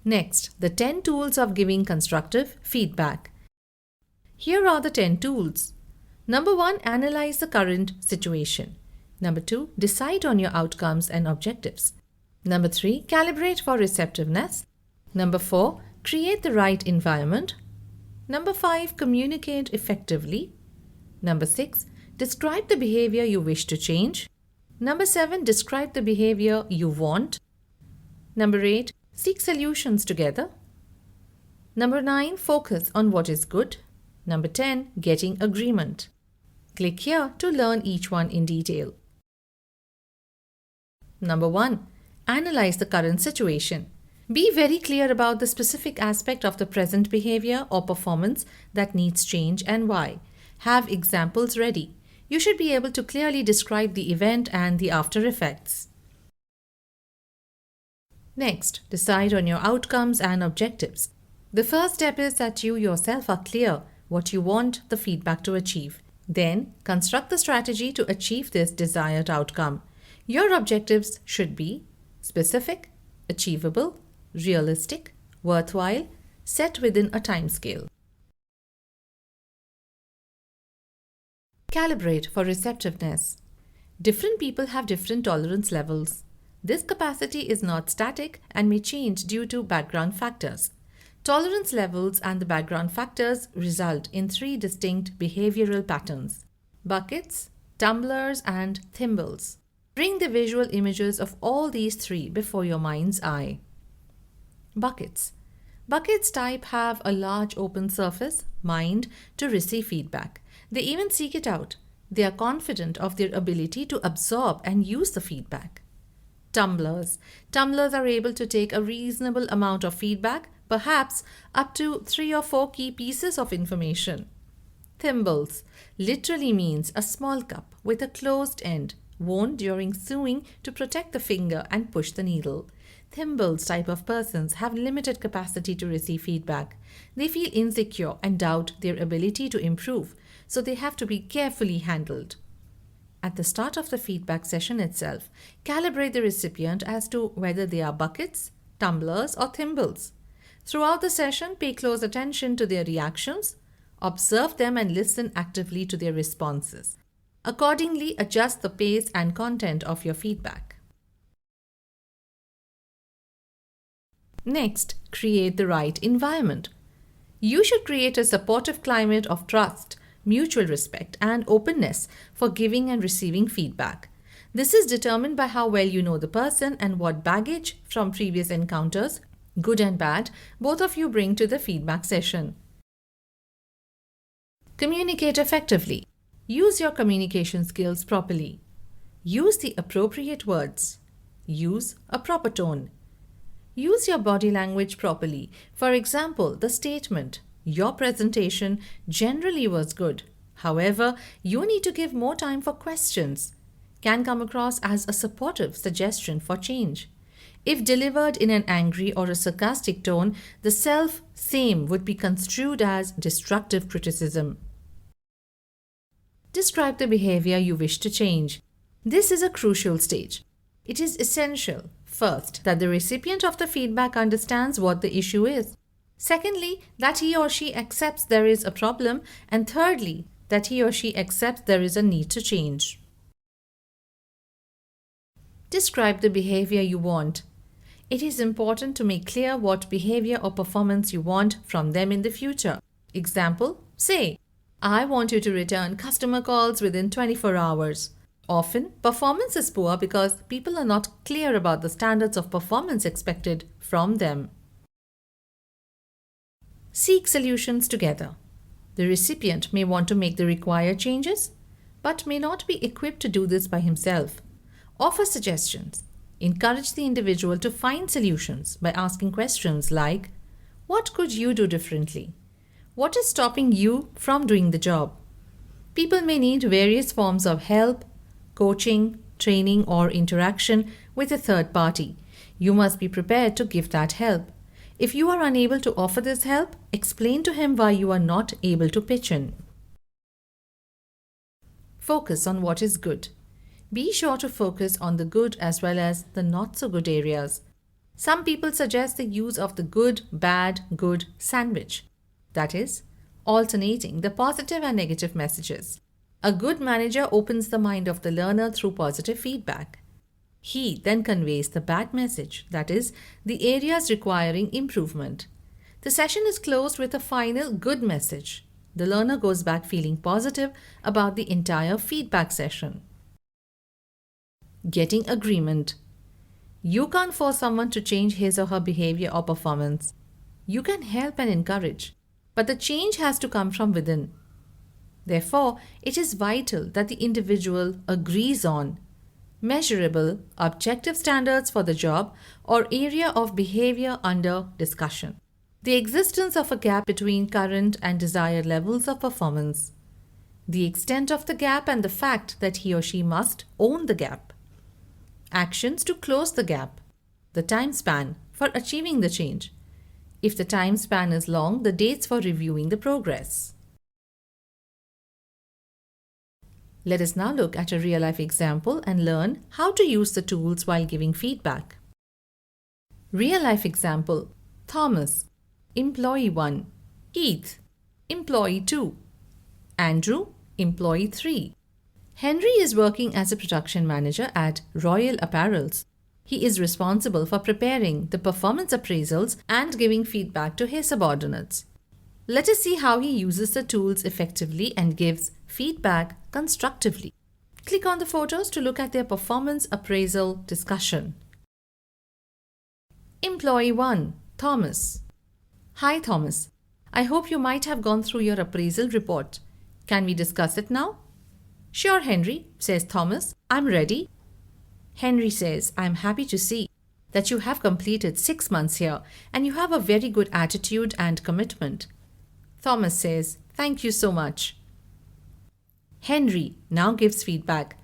Next, the 10 tools of giving constructive feedback. Here are the 10 tools. Number 1, analyze the current situation. Number 2, decide on your outcomes and objectives. Number 3, calibrate for receptiveness. Number 4, create the right environment. Number 5, communicate effectively. Number 6, describe the behavior you wish to change. Number 7, describe the behavior you want. Number 8, seek solutions together. Number 9, focus on what is good. Number 10, getting agreement. Click here to learn each one in detail. Number 1, analyze the current situation. Be very clear about the specific aspect of the present behavior or performance that needs change and why. Have examples ready. You should be able to clearly describe the event and the after effects. Next, decide on your outcomes and objectives. The first step is that you yourself are clear what you want the feedback to achieve. Then, construct the strategy to achieve this desired outcome. Your objectives should be specific, achievable, realistic, worthwhile, set within a time scale. Calibrate for receptiveness. Different people have different tolerance levels. This capacity is not static and may change due to background factors. Tolerance levels and the background factors result in 3 distinct behavioral patterns: buckets, tumblers, and thimbles. Bring the visual images of all these 3 before your mind's eye. Buckets. Buckets type have a large open surface, mind, to receive feedback. They even seek it out. They are confident of their ability to absorb and use the feedback. Tumblers. Tumblers are able to take a reasonable amount of feedback, perhaps up to 3 or 4 key pieces of information. Thimbles literally means a small cup with a closed end, worn during sewing to protect the finger and push the needle. Thimbles type of persons have limited capacity to receive feedback. They feel insecure and doubt their ability to improve, so they have to be carefully handled. At the start of the feedback session itself, calibrate the recipient as to whether they are buckets, tumblers, or thimbles. Throughout the session, pay close attention to their reactions, observe them and listen actively to their responses. Accordingly, adjust the pace and content of your feedback. Next, create the right environment. You should create a supportive climate of trust, mutual respect, and openness for giving and receiving feedback. This is determined by how well you know the person and what baggage from previous encounters, good and bad, both of you bring to the feedback session. Communicate effectively. Use your communication skills properly. Use the appropriate words. Use a proper tone. Use your body language properly. For example, the statement, "Your presentation generally was good. However, you need to give more time for questions," can come across as a supportive suggestion for change. If delivered in an angry or a sarcastic tone, the same would be construed as destructive criticism. Describe the behavior you wish to change. This is a crucial stage. It is essential, first, that the recipient of the feedback understands what the issue is. Secondly, that he or she accepts there is a problem. And thirdly, that he or she accepts there is a need to change. Describe the behavior you want. It is important to make clear what behavior or performance you want from them in the future. Example, say, "I want you to return customer calls within 24 hours. Often, performance is poor because people are not clear about the standards of performance expected from them. Seek solutions together. The recipient may want to make the required changes, but may not be equipped to do this by himself. Offer suggestions. Encourage the individual to find solutions by asking questions like, "What could you do differently? What is stopping you from doing the job?" People may need various forms of help, coaching, training, or interaction with a third party. You must be prepared to give that help. If you are unable to offer this help, explain to him why you are not able to pitch in. Focus on what is good. Be sure to focus on the good as well as the not so good areas. Some people suggest the use of the good, bad, good sandwich. That is, alternating the positive and negative messages. A good manager opens the mind of the learner through positive feedback. He then conveys the bad message, that is, the areas requiring improvement. The session is closed with a final good message. The learner goes back feeling positive about the entire feedback session. Getting agreement. You can't force someone to change his or her behavior or performance. You can help and encourage, but the change has to come from within. Therefore, it is vital that the individual agrees on measurable, objective standards for the job or area of behavior under discussion. The existence of a gap between current and desired levels of performance. The extent of the gap and the fact that he or she must own the gap. Actions to close the gap. The time span for achieving the change. If the time span is long, the dates for reviewing the progress. Let us now look at a real-life example and learn how to use the tools while giving feedback. Real-life example: Thomas, Employee 1. Keith, Employee 2. Andrew, Employee 3. Henry is working as a production manager at Royal Apparels. He is responsible for preparing the performance appraisals and giving feedback to his subordinates. Let us see how he uses the tools effectively and gives feedback constructively. Click on the photos to look at their performance appraisal discussion. Employee 1, Thomas. Hi Thomas, I hope you might have gone through your appraisal report. Can we discuss it now? Sure, Henry, says Thomas. I'm ready. Henry says, I'm happy to see that you have completed 6 months here and you have a very good attitude and commitment. Thomas says, thank you so much. Henry now gives feedback.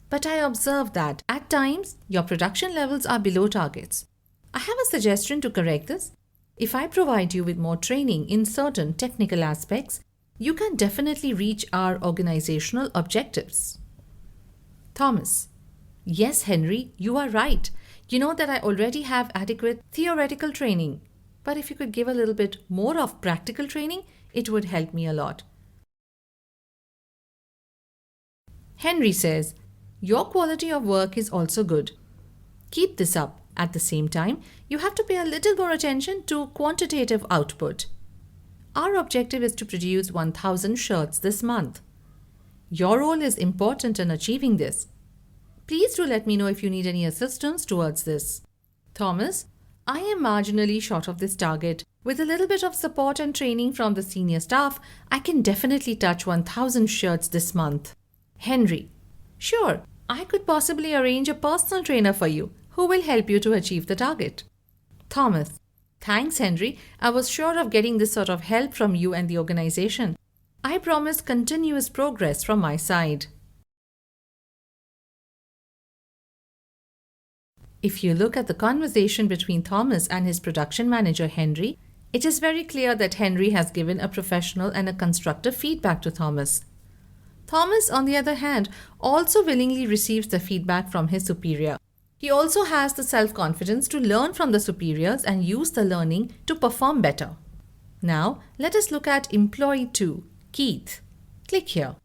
But I observe that at times your production levels are below targets. I have a suggestion to correct this. If I provide you with more training in certain technical aspects, you can definitely reach our organizational objectives. Thomas: Yes, Henry, you are right. You know that I already have adequate theoretical training. But if you could give a little bit more of practical training, it would help me a lot. Henry says, your quality of work is also good. Keep this up. At the same time, you have to pay a little more attention to quantitative output. Our objective is to produce 1,000 shirts this month. Your role is important in achieving this. Please do let me know if you need any assistance towards this. Thomas: I am marginally short of this target. With a little bit of support and training from the senior staff, I can definitely touch 1,000 shirts this month. Henry: Sure, I could possibly arrange a personal trainer for you who will help you to achieve the target. Thomas: Thanks, Henry. I was sure of getting this sort of help from you and the organization. I promise continuous progress from my side. If you look at the conversation between Thomas and his production manager, Henry, it is very clear that Henry has given a professional and a constructive feedback to Thomas. Thomas, on the other hand, also willingly receives the feedback from his superior. He also has the self-confidence to learn from the superiors and use the learning to perform better. Now, let us look at Employee 2, Keith. Click here.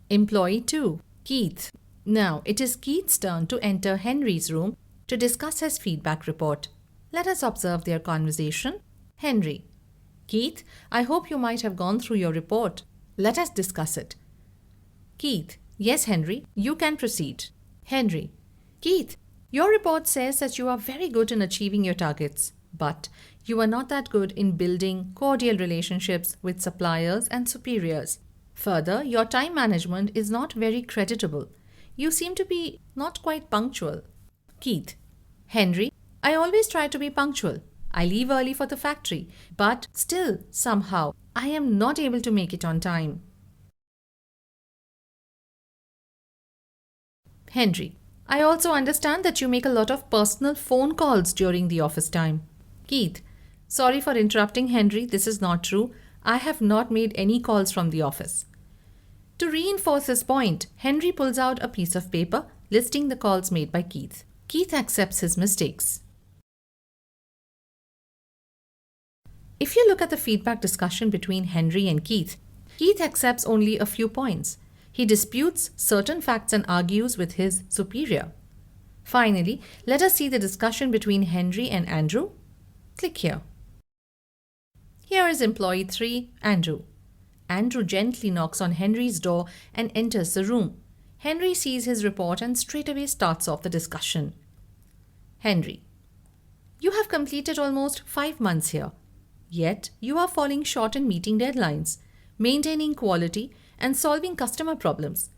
Employee 2, Keith. Now, it is Keith's turn to enter Henry's room to discuss his feedback report. Let us observe their conversation. Henry: Keith, I hope you might have gone through your report. Let us discuss it. Keith: Yes, Henry, you can proceed. Henry: Keith, your report says that you are very good in achieving your targets, but you are not that good in building cordial relationships with suppliers and superiors. Further, your time management is not very creditable. You seem to be not quite punctual. Keith: Henry, I always try to be punctual. I leave early for the factory, but still, somehow, I am not able to make it on time. Henry: I also understand that you make a lot of personal phone calls during the office time. Keith: Sorry for interrupting, Henry. This is not true. I have not made any calls from the office. To reinforce his point, Henry pulls out a piece of paper listing the calls made by Keith. Keith accepts his mistakes. If you look at the feedback discussion between Henry and Keith, Keith accepts only a few points. He disputes certain facts and argues with his superior. Finally, let us see the discussion between Henry and Andrew. Click here. Here is employee 3, Andrew. Andrew gently knocks on Henry's door and enters the room. Henry sees his report and straightaway starts off the discussion. Henry: You have completed almost 5 months here. Yet, you are falling short in meeting deadlines, maintaining quality, and solving customer problems.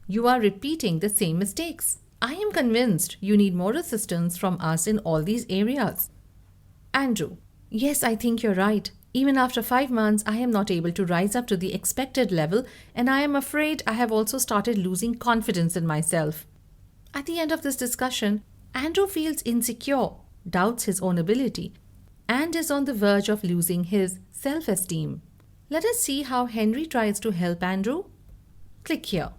You are repeating the same mistakes. I am convinced you need more assistance from us in all these areas. Andrew: Yes, I think you're right. Even after 5 months, I am not able to rise up to the expected level, and I am afraid I have also started losing confidence in myself. At the end of this discussion, Andrew feels insecure, doubts his own ability, and is on the verge of losing his self-esteem. Let us see how Henry tries to help Andrew. Click here.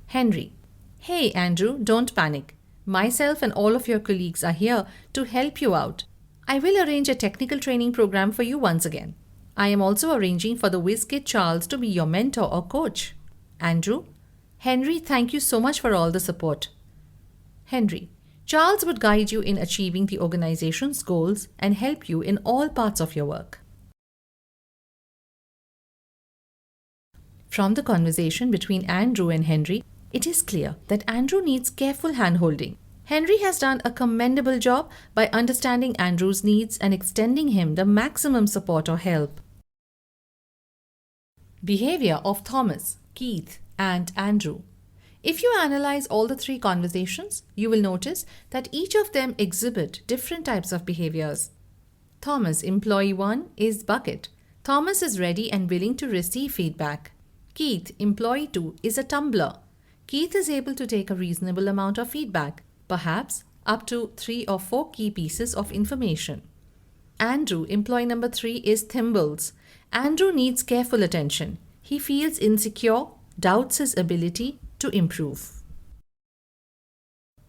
Henry: Hey Andrew, don't panic. Myself and all of your colleagues are here to help you out. I will arrange a technical training program for you once again. I am also arranging for the whiz kid Charles to be your mentor or coach. Andrew: Henry, thank you so much for all the support. Henry: Charles would guide you in achieving the organization's goals and help you in all parts of your work. From the conversation between Andrew and Henry, it is clear that Andrew needs careful hand-holding. Henry has done a commendable job by understanding Andrew's needs and extending him the maximum support or help. Behavior of Thomas, Keith, and Andrew. If you analyze all the 3 conversations, you will notice that each of them exhibit different types of behaviors. Thomas, employee 1, is bucket. Thomas is ready and willing to receive feedback. Keith, employee 2, is a tumbler. Keith is able to take a reasonable amount of feedback, perhaps up to 3 or 4 key pieces of information. Andrew, employee number 3, is thimbles. Andrew needs careful attention. He feels insecure, doubts his ability to improve.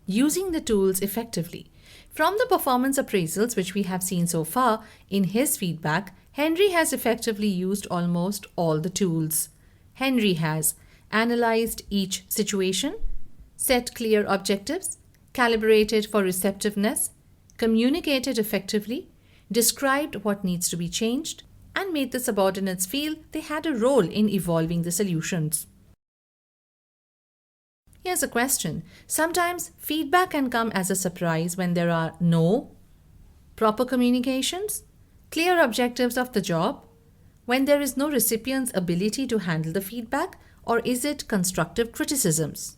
Using the tools effectively. From the performance appraisals which we have seen so far, in his feedback, Henry has effectively used almost all the tools. Henry has analyzed each situation, set clear objectives, calibrated for receptiveness, communicated effectively, described what needs to be changed, and made the subordinates feel they had a role in evolving the solutions. Here's a question. Sometimes feedback can come as a surprise when there are no proper communications, clear objectives of the job, when there is no recipient's ability to handle the feedback, or is it constructive criticisms?